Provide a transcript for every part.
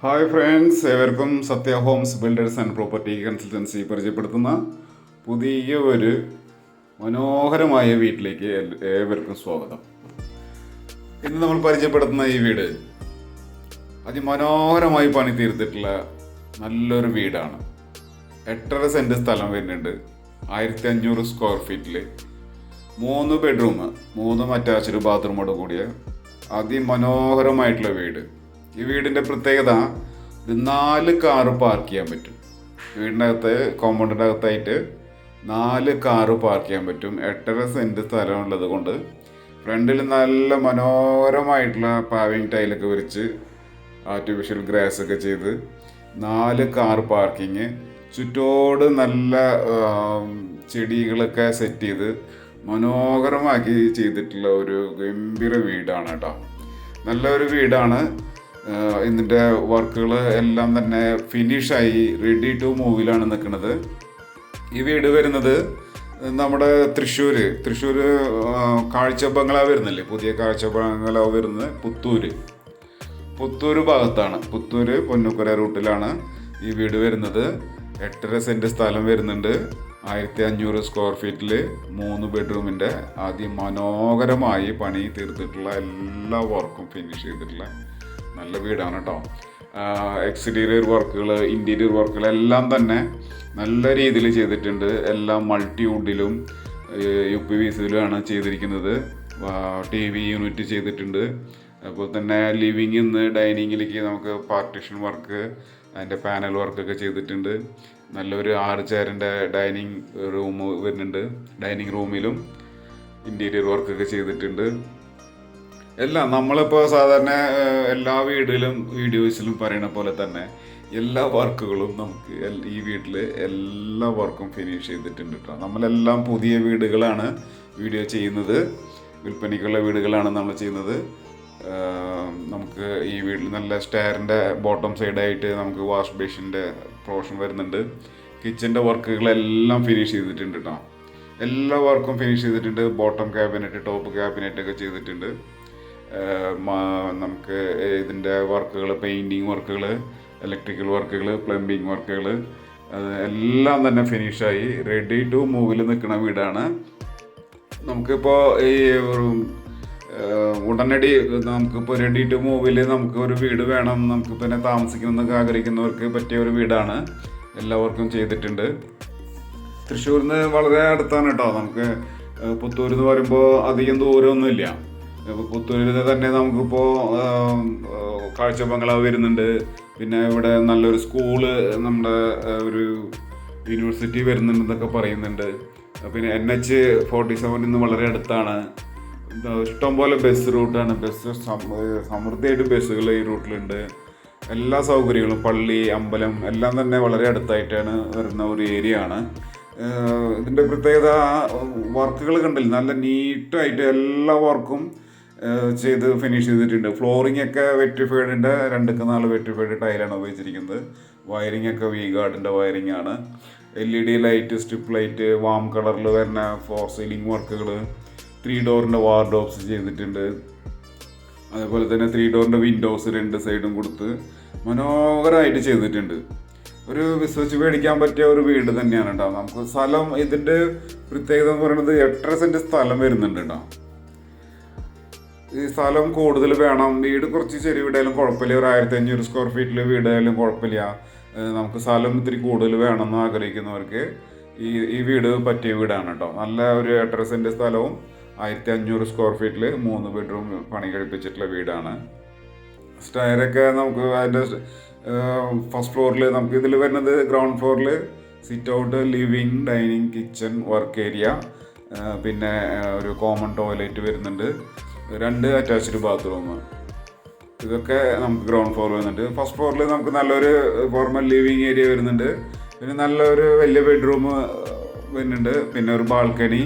Hi friends, ഏവർക്കും Sathya homes builders and property consultancy പരിചയപ്പെടുത്തുന്ന പുതിയ ഒരു മനോഹരമായ വീട്ടിലേക്ക് ഏവർക്കും സ്വാഗതം. ഇന്ന് നമ്മൾ പരിചയപ്പെടുത്തുന്ന ഈ വീട് അതിമനോഹരമായി പണി തീർത്തിട്ടുള്ള നല്ലൊരു വീടാണ്. 8.5 സെൻറ്റ് സ്ഥലം വരുന്നുണ്ട്. 1500 സ്ക്വയർ ഫീറ്റിൽ 3 ബെഡ്റൂം 3 അറ്റാച്ച്ഡ് ബാത്റൂമോട് കൂടിയ അതിമനോഹരമായിട്ടുള്ള വീട്. ഈ വീടിൻ്റെ പ്രത്യേകത, ഇത് 4 കാറ് പാർക്ക് ചെയ്യാൻ പറ്റും. വീടിൻ്റെ അകത്ത് കോമ്പൗണ്ടിൻ്റെ അകത്തായിട്ട് 4 കാറ് പാർക്ക് ചെയ്യാൻ പറ്റും. 8.5 സെൻറ്റ് സ്ഥലമുള്ളത് കൊണ്ട് ഫ്രണ്ടിൽ നല്ല മനോഹരമായിട്ടുള്ള പാവിങ് ടൈലൊക്കെ വിരിച്ച് ആർട്ടിഫിഷ്യൽ ഗ്രാസ് ഒക്കെ ചെയ്ത് 4 കാർ പാർക്കിങ്, ചുറ്റോട് നല്ല ചെടികളൊക്കെ സെറ്റ് ചെയ്ത് മനോഹരമാക്കി ചെയ്തിട്ടുള്ള ഒരു ഗംഭീര വീടാണ് കേട്ടോ. നല്ലൊരു വീടാണ്. ഇതിൻ്റെ വർക്കുകൾ എല്ലാം തന്നെ ഫിനിഷായി റെഡി ടു മൂവിലാണ് നിൽക്കുന്നത്. ഈ വീട് വരുന്നത് നമ്മുടെ തൃശ്ശൂർ കാഴ്ച ബംഗ്ലാവ് വരുന്നില്ലേ, പുതിയ കാഴ്ച ബംഗ്ലാവ് വരുന്നത് പുത്തൂർ ഭാഗത്താണ്. പുത്തൂർ പൊന്നുക്കര റൂട്ടിലാണ് ഈ വീട് വരുന്നത്. 8.5 സെൻറ്റ് സ്ഥലം വരുന്നുണ്ട്. 1500 സ്ക്വയർ ഫീറ്റിൽ 3 ബെഡ്റൂമിൻ്റെ അതിമനോഹരമായി പണി തീർത്തിട്ടുള്ള എല്ലാ വർക്കും ഫിനിഷ് ചെയ്തിട്ടുള്ള നല്ല വീടാണ് കേട്ടോ. എക്സ്റ്റീരിയർ വർക്കുകൾ, ഇൻറ്റീരിയർ വർക്കുകൾ എല്ലാം തന്നെ നല്ല രീതിയിൽ ചെയ്തിട്ടുണ്ട്. എല്ലാം മൾട്ടി വുഡിലും UPVCയിലുമാണ് ചെയ്തിരിക്കുന്നത്. TV യൂണിറ്റ് ചെയ്തിട്ടുണ്ട്. അതുപോലെ തന്നെ ലിവിങ്ങിൽ നിന്ന് ഡൈനിങ്ങിലേക്ക് നമുക്ക് പാർട്ടീഷൻ വർക്ക്, അതിൻ്റെ പാനൽ വർക്കൊക്കെ ചെയ്തിട്ടുണ്ട്. നല്ലൊരു 6 ചെയറിൻ്റെ ഡൈനിങ് റൂം വരുന്നുണ്ട്. ഡൈനിങ് റൂമിലും ഇൻറ്റീരിയർ വർക്കൊക്കെ ചെയ്തിട്ടുണ്ട്. എല്ലാം നമ്മളിപ്പോൾ സാധാരണ എല്ലാ വീഡിയോസിലും പറയുന്ന പോലെ തന്നെ എല്ലാ വർക്കുകളും നമുക്ക് ഈ വീട്ടിൽ എല്ലാ വർക്കും ഫിനിഷ് ചെയ്തിട്ടുണ്ട് കേട്ടോ. നമ്മളെല്ലാം പുതിയ വീടുകളാണ് വീഡിയോ ചെയ്യുന്നത്, വിൽപ്പനയ്ക്കുള്ള വീടുകളാണ് നമ്മൾ ചെയ്യുന്നത്. നമുക്ക് ഈ വീട്ടിൽ നല്ല സ്റ്റെയറിൻ്റെ ബോട്ടം സൈഡായിട്ട് നമുക്ക് വാഷ് ബേസിൻ്റെ പോർഷൻ വരുന്നുണ്ട്. കിച്ചൻ്റെ വർക്കുകളെല്ലാം ഫിനിഷ് ചെയ്തിട്ടുണ്ട് കേട്ടോ. എല്ലാ വർക്കും ഫിനിഷ് ചെയ്തിട്ടുണ്ട്. ബോട്ടം ക്യാബിനറ്റ്, ടോപ്പ് ക്യാബിനറ്റ് ഒക്കെ ചെയ്തിട്ടുണ്ട്. നമുക്ക് ഇതിൻ്റെ വർക്കുകൾ, പെയിൻറ്റിങ് വർക്കുകൾ, ഇലക്ട്രിക്കൽ വർക്കുകൾ, പ്ലംബിങ് വർക്കുകൾ എല്ലാം തന്നെ ഫിനിഷായി റെഡി ടു മൂവിൽ നിൽക്കുന്ന വീടാണ്. നമുക്കിപ്പോൾ ഈ ഉടനടി നമുക്കിപ്പോൾ റെഡി ടു മൂവിൽ നമുക്ക് ഒരു വീട് വേണം, നമുക്ക് പിന്നെ താമസിക്കണമെന്നൊക്കെ ആഗ്രഹിക്കുന്നവർക്ക് പറ്റിയ ഒരു വീടാണ്. എല്ലാവർക്കും ചെയ്തിട്ടുണ്ട്. തൃശ്ശൂരിൽ നിന്ന് വളരെ അടുത്താണ് കേട്ടോ. നമുക്ക് പുത്തൂർ എന്ന് പറയുമ്പോൾ അധികം ദൂരമൊന്നുമില്ല. പുത്തൂരിൽ തന്നെ നമുക്കിപ്പോൾ കാഴ്ച ബംഗ്ലാവ് വരുന്നുണ്ട്. പിന്നെ ഇവിടെ നല്ലൊരു സ്കൂള്, നമ്മുടെ ഒരു യൂണിവേഴ്സിറ്റി വരുന്നുണ്ടെന്നൊക്കെ പറയുന്നുണ്ട്. പിന്നെ NH47 നിന്ന് വളരെ അടുത്താണ്. ഇഷ്ടംപോലെ ബസ് റൂട്ടാണ്. സമൃദ്ധിയായിട്ട് ബസ്സുകൾ ഈ റൂട്ടിലുണ്ട്. എല്ലാ സൗകര്യങ്ങളും, പള്ളി, അമ്പലം എല്ലാം തന്നെ വളരെ അടുത്തായിട്ടാണ് വരുന്ന ഒരു ഏരിയ ആണ്. ഇതിൻ്റെ പ്രത്യേകത, വർക്കുകൾ കണ്ടില്ല, നല്ല നീറ്റായിട്ട് എല്ലാ വർക്കും ചെയ്ത് ഫിനിഷ് ചെയ്തിട്ടുണ്ട്. ഫ്ലോറിംഗ് ഒക്കെ വെറ്റിഫൈഡിൻ്റെ 2-4 വെറ്റിഫൈഡ് ടൈലാണ് ഉപയോഗിച്ചിരിക്കുന്നത്. വയറിംഗ് ഒക്കെ V-ഗാർഡിൻ്റെ വയറിംഗ് ആണ്. LED light, strip light, warm കളറിൽ വരുന്ന ഫോർ സീലിംഗ് വർക്കുകൾ, 3 ഡോറിൻ്റെ വാർഡ്രോബ്സ് ചെയ്തിട്ടുണ്ട്. അതേപോലെ തന്നെ 3 ഡോറിൻ്റെ വിൻഡോസ് 2 സൈഡും കൊടുത്ത് മനോഹരമായിട്ട് ചെയ്തിട്ടുണ്ട്. ഒരു വിശ്വസിച്ച് മേടിക്കാൻ പറ്റിയ ഒരു വീട് തന്നെയാണ് കേട്ടോ. നമുക്ക് സ്ഥലം, ഇതിൻ്റെ പ്രത്യേകത എന്ന് പറയുന്നത് 8.5 സെൻറ്റ് സ്ഥലം വരുന്നുണ്ട് കേട്ടോ. ഈ സ്ഥലം കൂടുതൽ വേണം, വീട് കുറച്ച് ചെറിയ വീടായാലും കുഴപ്പമില്ല, ഒരു 1500 സ്ക്വയർ ഫീറ്റിൽ വീടായാലും കുഴപ്പമില്ല. നമുക്ക് സ്ഥലം ഇത്തിരി കൂടുതൽ വേണമെന്ന് ആഗ്രഹിക്കുന്നവർക്ക് ഈ വീട് പറ്റിയ വീടാണ് കേട്ടോ. നല്ല ഒരു 8.5 സെൻറ്റ് സ്ഥലവും 1500 സ്ക്വയർ ഫീറ്റിൽ 3 ബെഡ്റൂം പണി കഴിപ്പിച്ചിട്ടുള്ള വീടാണ്. സ്റ്റെയറൊക്കെ നമുക്ക് അതിൻ്റെ ഫസ്റ്റ് ഫ്ലോറിൽ, നമുക്ക് ഇതിൽ വരുന്നത് ഗ്രൗണ്ട് ഫ്ലോറിൽ sit out, living, dining, kitchen, work area, പിന്നെ ഒരു കോമൺ ടോയ്ലറ്റ് വരുന്നുണ്ട്, 2 അറ്റാച്ച്ഡ് ബാത്റൂം. ഇതൊക്കെ നമുക്ക് ഗ്രൗണ്ട് ഫ്ലോർ വരുന്നുണ്ട്. ഫസ്റ്റ് ഫ്ലോറിൽ നമുക്ക് നല്ലൊരു ഫോർമൽ ലിവിങ് ഏരിയ വരുന്നുണ്ട്. പിന്നെ നല്ലൊരു വലിയ ബെഡ്റൂം വരുന്നുണ്ട്. പിന്നെ ഒരു ബാൽക്കണി,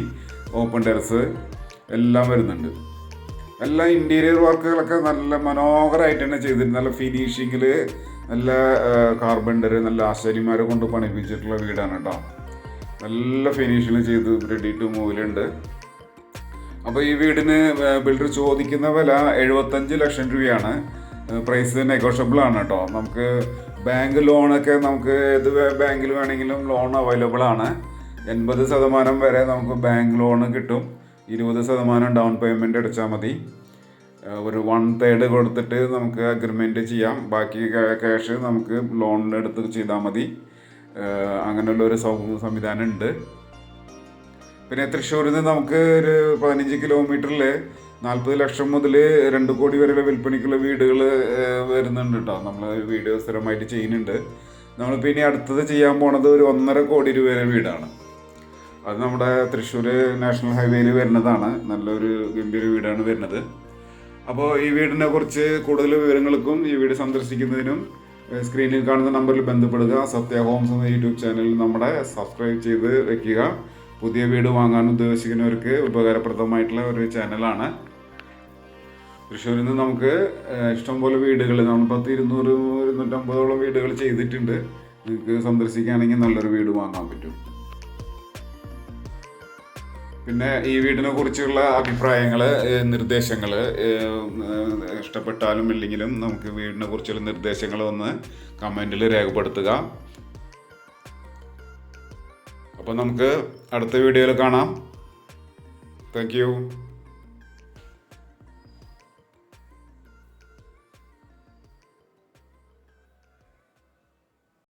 ഓപ്പൺ ടെറസ് എല്ലാം വരുന്നുണ്ട്. എല്ലാ ഇൻറ്റീരിയർ വർക്കുകളൊക്കെ നല്ല മനോഹരമായിട്ട് തന്നെ ചെയ്തിട്ടുണ്ട്. നല്ല ഫിനിഷിങ്ങിൽ, നല്ല കാർബൻഡർ, നല്ല ആശാരിമാരെ കൊണ്ട് പണിപ്പിച്ചിട്ടുള്ള വീടാണ് കേട്ടോ. നല്ല ഫിനിഷിങ് ചെയ്ത് റെഡി ടു മൂവിലുണ്ട്. അപ്പോൾ ഈ വീടിന് ബിൽഡർ ചോദിക്കുന്ന വില 75 ലക്ഷം രൂപയാണ്. പ്രൈസ് നെഗോഷ്യബിൾ ആണ് കേട്ടോ. നമുക്ക് ബാങ്ക് ലോണൊക്കെ നമുക്ക് ഏത് ബാങ്കിൽ വേണമെങ്കിലും ലോൺ അവൈലബിൾ ആണ്. 80% വരെ നമുക്ക് ബാങ്ക് ലോൺ കിട്ടും. 20% ഡൗൺ പേയ്മെൻറ്റ് അടച്ചാൽ മതി. ഒരു 1/3 കൊടുത്തിട്ട് നമുക്ക് അഗ്രിമെൻറ്റ് ചെയ്യാം. ബാക്കി ക്യാഷ് നമുക്ക് ലോണിനെടുത്ത് ചെയ്താൽ മതി. അങ്ങനെയുള്ളൊരു സംവിധാനം ഉണ്ട്. പിന്നെ തൃശ്ശൂരിൽ നിന്ന് നമുക്ക് ഒരു 15 കിലോമീറ്ററിൽ 40 ലക്ഷം മുതൽ 2 കോടി വരെയുള്ള വിൽപ്പനയ്ക്കുള്ള വീടുകൾ വരുന്നുണ്ട് കേട്ടോ. നമ്മൾ വീഡിയോ സ്ഥിരമായിട്ട് ചെയ്യുന്നുണ്ട്. നമ്മളിപ്പോൾ ഇനി അടുത്തത് ചെയ്യാൻ പോണത് ഒരു 1.5 കോടി രൂപയുടെ വീടാണ്. അത് നമ്മുടെ തൃശ്ശൂർ നാഷണൽ ഹൈവേയിൽ വരുന്നതാണ്. നല്ലൊരു ഗംഭീര വീടാണ് വരുന്നത്. അപ്പോൾ ഈ വീടിനെ കുറിച്ച് കൂടുതൽ വിവരങ്ങൾക്കും ഈ വീട് സന്ദർശിക്കുന്നതിനും സ്ക്രീനിൽ കാണുന്ന നമ്പറിൽ ബന്ധപ്പെടുക. സത്യ ഹോംസ് എന്ന യൂട്യൂബ് ചാനൽ നമ്മുടെ സബ്സ്ക്രൈബ് ചെയ്ത് വെക്കുക. പുതിയ വീട് വാങ്ങാൻ ഉദ്ദേശിക്കുന്നവർക്ക് ഉപകാരപ്രദമായിട്ടുള്ള ഒരു ചാനലാണ്. തൃശ്ശൂരിൽ നിന്ന് നമുക്ക് ഇഷ്ടംപോലെ വീടുകൾ, നമ്മൾ 200-250 വീടുകൾ ചെയ്തിട്ടുണ്ട്. നിങ്ങൾക്ക് സന്ദർശിക്കുകയാണെങ്കിൽ നല്ലൊരു വീട് വാങ്ങാൻ പറ്റും. പിന്നെ ഈ വീടിനെ കുറിച്ചുള്ള അഭിപ്രായങ്ങൾ, നിർദ്ദേശങ്ങൾ ഇഷ്ടപ്പെട്ടാലും ഇല്ലെങ്കിലും നമുക്ക് വീടിനെ കുറിച്ചുള്ള നിർദ്ദേശങ്ങൾ ഒന്ന് കമൻറ്റിൽ രേഖപ്പെടുത്തുക. അപ്പോൾ നമുക്ക് അടുത്ത വീഡിയോയിൽ കാണാം. Thank you.